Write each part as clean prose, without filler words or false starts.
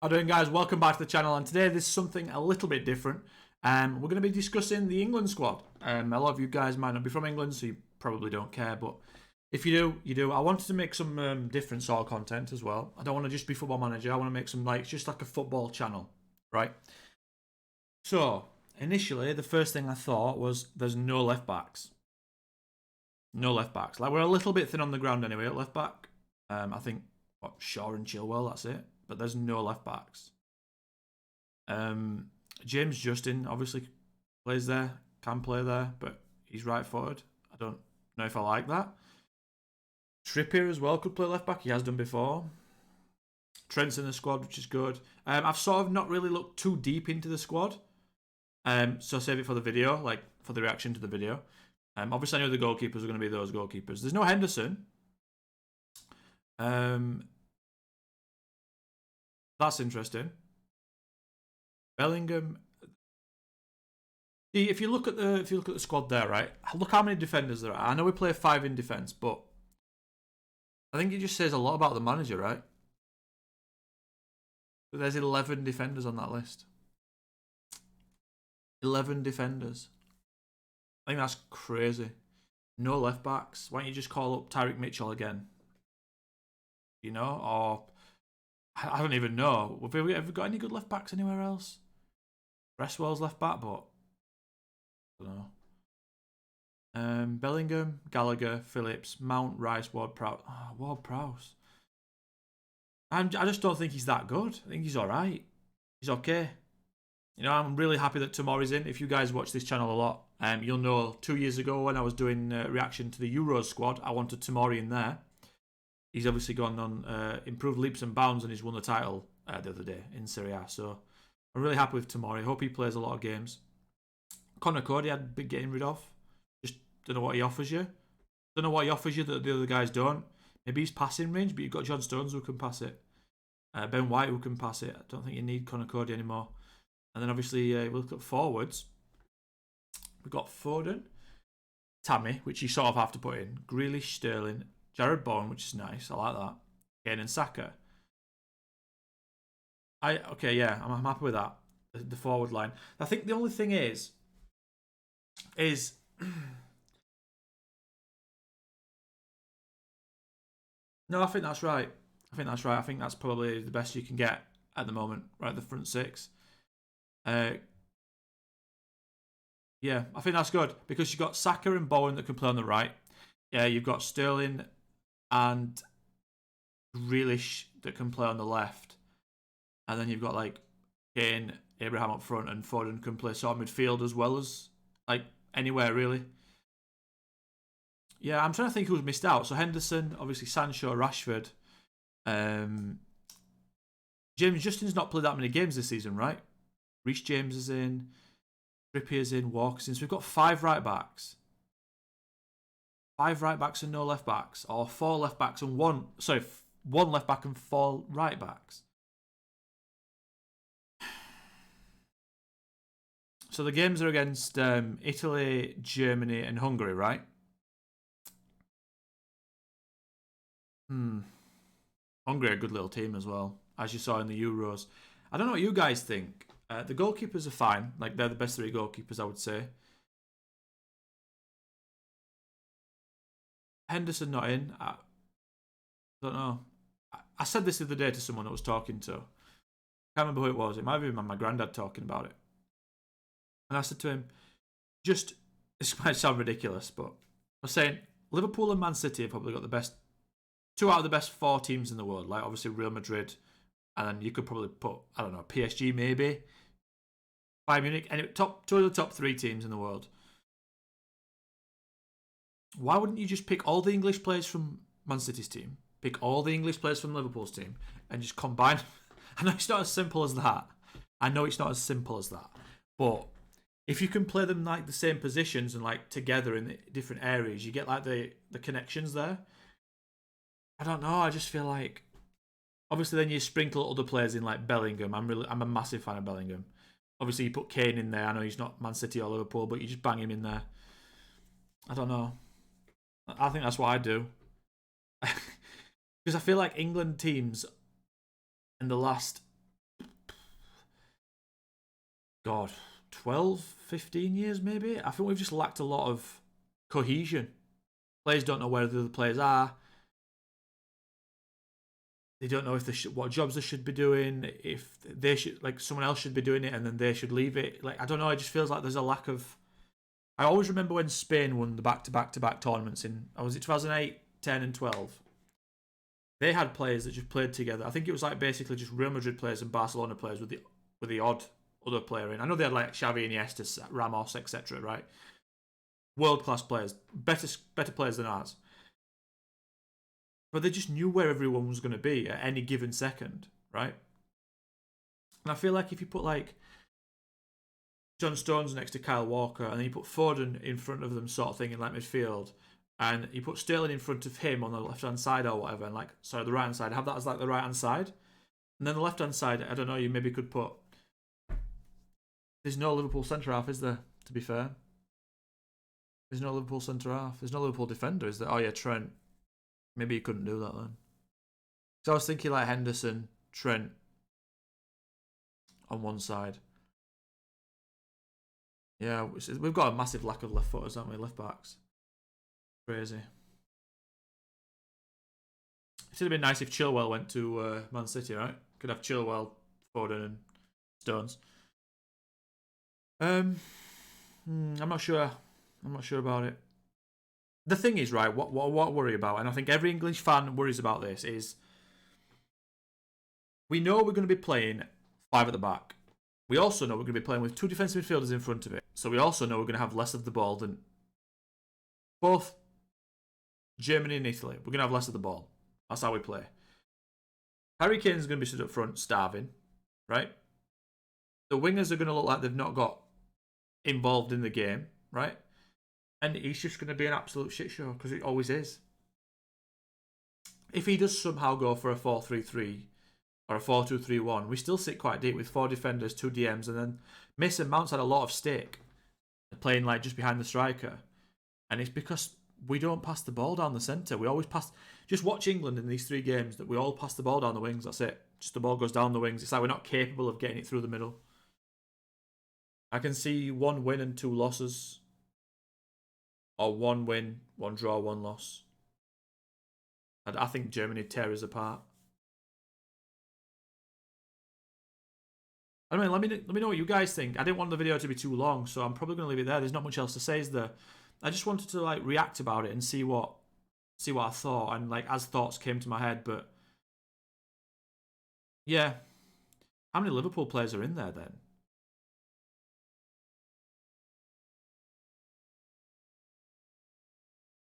How you doing, guys? Welcome back to the channel, and today there's something a little bit different. We're going to be discussing the England squad. A lot of you guys might not be from England, so you probably don't care, but if you do, you do. I wanted to make some different sort of content as well. I don't want to just be Football Manager. I want to make some just like a football channel, right? So initially, the first thing I thought was there's no left backs. No left backs. Like, we're a little bit thin on the ground anyway at left back. I think Shaw and Chilwell, that's it. But there's no left backs. James Justin obviously plays there, can play there, but he's right footed. I don't know if I like that. Trippier as well could play left back. He has done before. Trent's in the squad, which is good. I've sort of not really looked too deep into the squad. So save it for the video, like for the reaction to the video. Obviously, I know the goalkeepers are going to be those goalkeepers. There's no Henderson. That's interesting. Bellingham. See, if you look at the squad there, right? Look how many defenders there are. I know we play 5 in defence, but I think it just says a lot about the manager, right? There's 11 defenders on that list. 11 defenders. I think that's crazy. No left backs. Why don't you just call up Tyreek Mitchell again? You know, or I don't even know. Have we ever got any good left backs anywhere else? Cresswell's left back, but I don't know. Bellingham, Gallagher, Phillips, Mount, Rice, Ward-Prowse. Oh, Ward-Prowse. I just don't think he's that good. I think he's alright. He's okay. You know, I'm really happy that Tomori's in. If you guys watch this channel a lot, you'll know 2 years ago when I was doing reaction to the Euros squad, I wanted Tomori in there. He's obviously gone on improved leaps and bounds, and he's won the title the other day in Serie A. So I'm really happy with Tomori. Hope he plays a lot of games. Connor Cody I'd be getting rid of. Just don't know what he offers you. Don't know what he offers you that the other guys don't. Maybe he's passing range, but you've got John Stones who can pass it. Ben White who can pass it. I don't think you need Connor Cody anymore. And then obviously we look at forwards. We've got Foden, Tammy, which you sort of have to put in. Grealish, Sterling, Jared Bourne, which is nice. I like that. Kane and Saka. Okay, yeah, I'm happy with that. The forward line. I think the only thing is no, I think that's right. I think that's probably the best you can get at the moment, right? The front six. Yeah, I think that's good because you've got Saka and Bowen that can play on the right. Yeah, you've got Sterling and Grealish that can play on the left. And then you've got like Kane, Abraham up front, and Foden can play sort of midfield as well as like anywhere really. Yeah, I'm trying to think who's missed out. So Henderson, obviously Sancho, Rashford. James Justin's not played that many games this season, right? Reece James is in. Trippier's in. Walker's in. So we've got 5 right backs. 5 right backs and no left backs. Or 4 left backs and 1 left back and 4 right backs. So the games are against Italy, Germany, and Hungary, right? Hungary are a good little team as well, as you saw in the Euros. I don't know what you guys think. The goalkeepers are fine. Like, they're the best 3 goalkeepers, I would say. Henderson not in. I don't know. I said this the other day to someone I was talking to. I can't remember who it was. It might have been my granddad talking about it. And I said to him, this might sound ridiculous, but I was saying Liverpool and Man City have probably got the best 2 out of the best 4 teams in the world. Like, obviously Real Madrid, and then you could probably put, I don't know, PSG maybe, Bayern Munich, and 2 of the top 3 teams in the world. Why wouldn't you just pick all the English players from Man City's team, pick all the English players from Liverpool's team, and just combine? I know it's not as simple as that. But if you can play them like the same positions and like together in the different areas, you get like the connections there. I don't know. I just feel like, obviously, then you sprinkle other players in like Bellingham. I'm a massive fan of Bellingham. Obviously, you put Kane in there. I know he's not Man City or Liverpool, but you just bang him in there. I don't know. I think that's what I do. Because I feel like England teams in the last God, 12, 15 years maybe. I think we've just lacked a lot of cohesion. Players don't know where the other players are. They don't know if they what jobs they should be doing. If they should, like, someone else should be doing it, and then they should leave it. Like, I don't know. It just feels like there's a lack of. I always remember when Spain won the back-to-back-to-back tournaments in. Was it 2008, 10, and 12? They had players that just played together. I think it was like basically just Real Madrid players and Barcelona players with the odd other player in. I know they had like Xavi, Iniesta, Ramos, etc. Right, world class players, better players than ours. But they just knew where everyone was going to be at any given second, right? And I feel like if you put like John Stones next to Kyle Walker, and then you put Foden in front of them, sort of thing, in like midfield, and you put Sterling in front of him on the left hand side or whatever, and like, sorry, the right hand side, have that as like the right hand side, and then the left hand side, I don't know, you maybe could put. There's no Liverpool centre half, is there? To be fair, there's no Liverpool centre half. There's no Liverpool defender, is there? Oh yeah, Trent. Maybe you couldn't do that then. So I was thinking like Henderson, Trent on one side. Yeah, we've got a massive lack of left footers, haven't we? Left backs. Crazy. It would have been nice if Chilwell went to Man City, right? Could have Chilwell, Foden, and Stones. I'm not sure. I'm not sure about it. The thing is, right, what I worry about, and I think every English fan worries about this, is we know we're going to be playing 5 at the back. We also know we're going to be playing with 2 defensive midfielders in front of it. So we also know we're going to have less of the ball than both Germany and Italy. We're going to have less of the ball. That's how we play. Harry Kane's going to be stood up front, starving, right? The wingers are going to look like they've not got involved in the game, right? And he's just going to be an absolute shit show, because it always is. If he does somehow go for a 4-3-3 or a 4-2-3-1, we still sit quite deep with 4 defenders, 2 DMs, and then Mason Mount's had a lot of stake playing like just behind the striker. And it's because we don't pass the ball down the centre. We always pass. Just watch England in these 3 games that we all pass the ball down the wings. That's it. Just the ball goes down the wings. It's like we're not capable of getting it through the middle. I can see 1 win and 2 losses. Or 1 win, 1 draw, 1 loss. I think Germany tear us apart. I mean, let me know what you guys think. I didn't want the video to be too long, so I'm probably going to leave it there. There's not much else to say, is there? I just wanted to like react about it and see what I thought, and like as thoughts came to my head. But yeah, how many Liverpool players are in there then?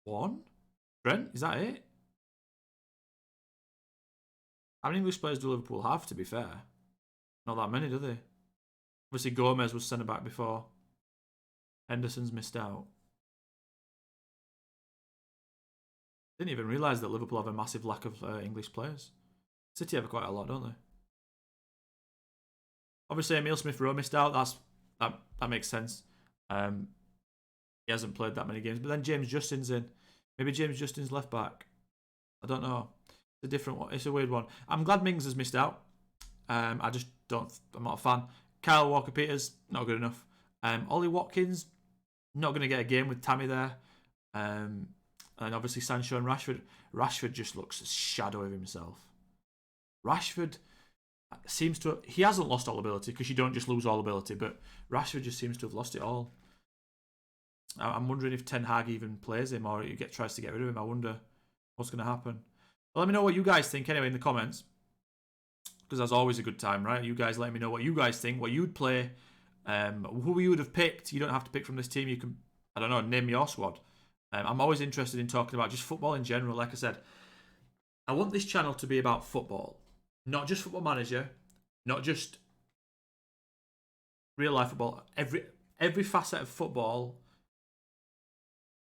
1? Trent, is that it? How many English players do Liverpool have, to be fair? Not that many, do they? Obviously, Gomez was centre back before. Henderson's missed out. Didn't even realise that Liverpool have a massive lack of English players. City have quite a lot, don't they? Obviously, Emile Smith-Rowe missed out. That makes sense. He hasn't played that many games. But then James Justin's in. Maybe James Justin's left back. I don't know. It's a different one. It's a weird one. I'm glad Mings has missed out. I just don't. I'm not a fan. Kyle Walker-Peters, not good enough. Ollie Watkins, not going to get a game with Tammy there. And obviously Sancho and Rashford. Rashford just looks a shadow of himself. Rashford seems to. He hasn't lost all ability, because you don't just lose all ability, but Rashford just seems to have lost it all. I'm wondering if Ten Hag even plays him, or he tries to get rid of him. I wonder what's going to happen. Well, let me know what you guys think anyway in the comments, because that's always a good time, right? You guys let me know what you guys think, what you'd play, who you would have picked. You don't have to pick from this team. You can, I don't know, name your squad. I'm always interested in talking about just football in general. Like I said, I want this channel to be about football, not just Football Manager, not just real life football. Every facet of football,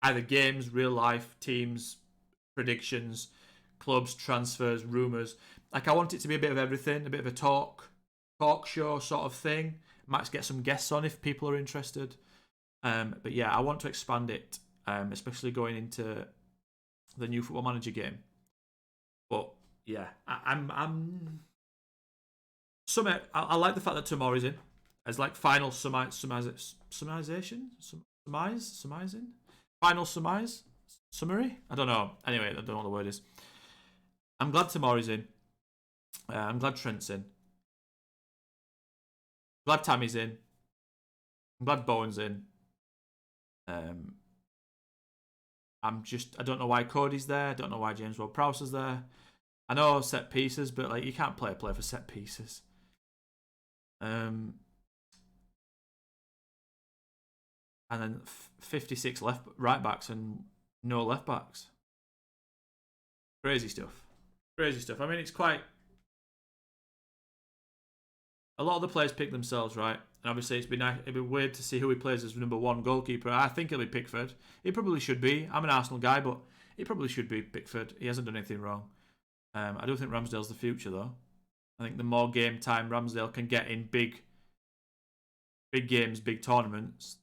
either games, real life, teams, predictions, clubs, transfers, rumours. Like, I want it to be a bit of everything, a bit of a talk show sort of thing. Might get some guests on if people are interested. But yeah, I want to expand it, especially going into the new Football Manager game. But yeah, I like the fact that Tomori's in. as like final surmising, final summary. I don't know. Anyway, I don't know what the word is. I'm glad Tomori's in. I'm glad Trent's in. Glad Tammy's in. I'm glad Bowen's in. I don't know why Cody's there. I don't know why James Ward-Prowse is there. I know set pieces, but like you can't play a play for set pieces. And then 56 right backs and no left backs. Crazy stuff. Crazy stuff. I mean, it's quite. A lot of the players pick themselves, right? And obviously, it'd be weird to see who he plays as number one goalkeeper. I think it'll be Pickford. He probably should be. I'm an Arsenal guy, but he probably should be Pickford. He hasn't done anything wrong. I do think Ramsdale's the future, though. I think the more game time Ramsdale can get in big games, big tournaments,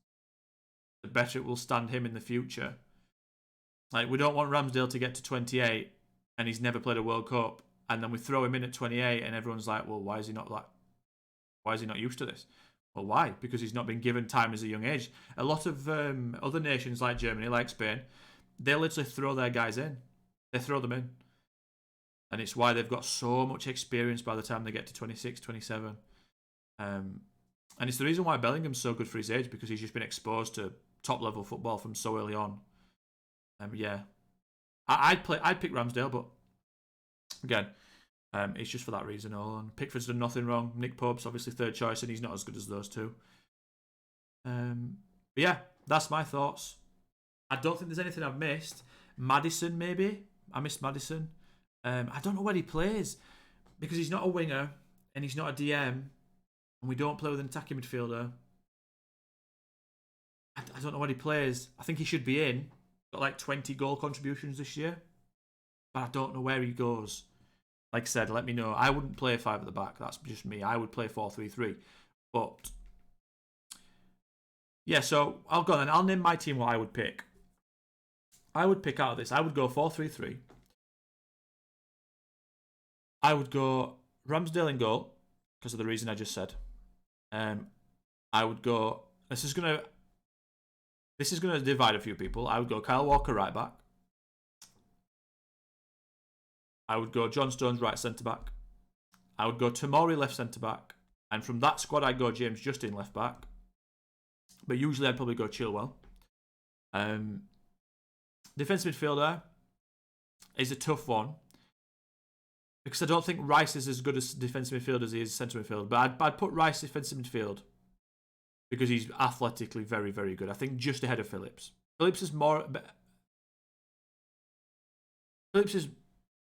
the better it will stand him in the future. Like, we don't want Ramsdale to get to 28 and he's never played a World Cup, and then we throw him in at 28 and everyone's like, well, why is he not used to this? Well, why? Because he's not been given time as a young age. A lot of other nations like Germany, like Spain, they literally throw their guys in. They throw them in. And it's why they've got so much experience by the time they get to 26, 27. And it's the reason why Bellingham's so good for his age, because he's just been exposed to top-level football from so early on. Yeah. I'd pick Ramsdale, but again, it's just for that reason all. And Pickford's done nothing wrong. Nick Pope's obviously third choice, and he's not as good as those two. But yeah, that's my thoughts. I don't think there's anything I've missed. Maddison, maybe. I missed Maddison. I don't know where he plays, because he's not a winger and he's not a DM, and we don't play with an attacking midfielder. I don't know where he plays. I think he should be in. Got like 20 goal contributions this year, but I don't know where he goes. Like I said, let me know. I wouldn't play 5 at the back. That's just me. I would play 4-3-3. But yeah, so I'll go then. I'll name my team what I would pick. I would pick out of this. I would go 4-3-3. I would go Ramsdale in goal because of the reason I just said. I would go. This is gonna divide a few people. I would go Kyle Walker right back. I would go John Stones right centre back. I would go Tomori left centre back, and from that squad I'd go James Justin left back. But usually I'd probably go Chilwell. Defensive midfielder is a tough one, because I don't think Rice is as good as defensive midfield as he is centre midfield. But I'd put Rice defensive midfield because he's athletically very, very good. I think just ahead of Phillips. Phillips is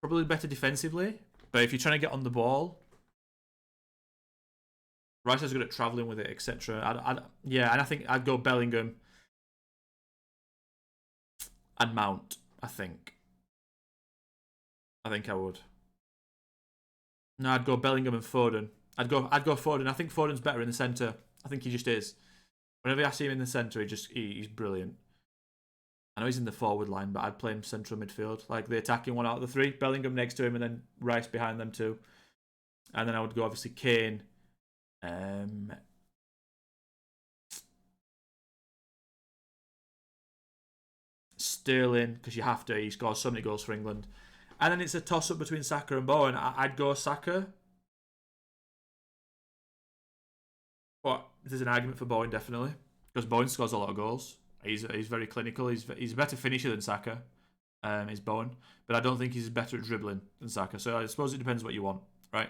probably better defensively, but if you're trying to get on the ball, Rice is good at travelling with it, etc. Yeah, and I think I'd go Bellingham and Mount. I think I would. No, I'd go Bellingham and Foden. I'd go Foden. I think Foden's better in the centre. I think he just is. Whenever I see him in the centre, he's brilliant. I know he's in the forward line, but I'd play him central midfield, like the attacking one out of the 3. Bellingham next to him, and then Rice behind them too. And then I would go obviously Kane. Sterling, because you have to. He scores so many goals for England. And then it's a toss-up between Saka and Bowen. I'd go Saka. But there's an argument for Bowen, definitely. Because Bowen scores a lot of goals. He's very clinical. He's a better finisher than Saka. Is Bowen. But I don't think he's better at dribbling than Saka. So I suppose it depends what you want, right?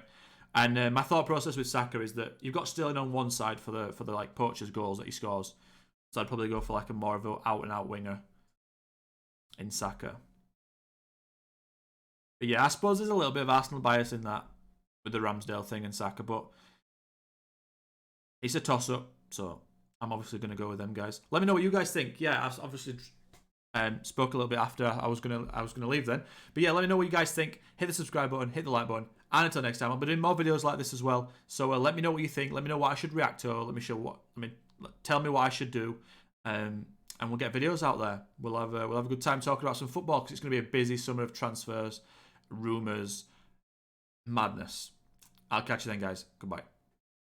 And my thought process with Saka is that you've got Sterling on one side for the like poacher's goals that he scores. So I'd probably go for like a more of an out-and-out winger in Saka. But yeah, I suppose there's a little bit of Arsenal bias in that with the Ramsdale thing and Saka, but it's a toss-up, so I'm obviously going to go with them guys. Let me know what you guys think. Yeah, I obviously spoke a little bit after I was gonna leave then, but yeah, let me know what you guys think. Hit the subscribe button, hit the like button, and until next time, I'll be doing more videos like this as well. So let me know what you think. Let me know what I should react to. Tell me what I should do, and we'll get videos out there. We'll have a good time talking about some football, because it's going to be a busy summer of transfers, rumours, madness. I'll catch you then, guys. Goodbye.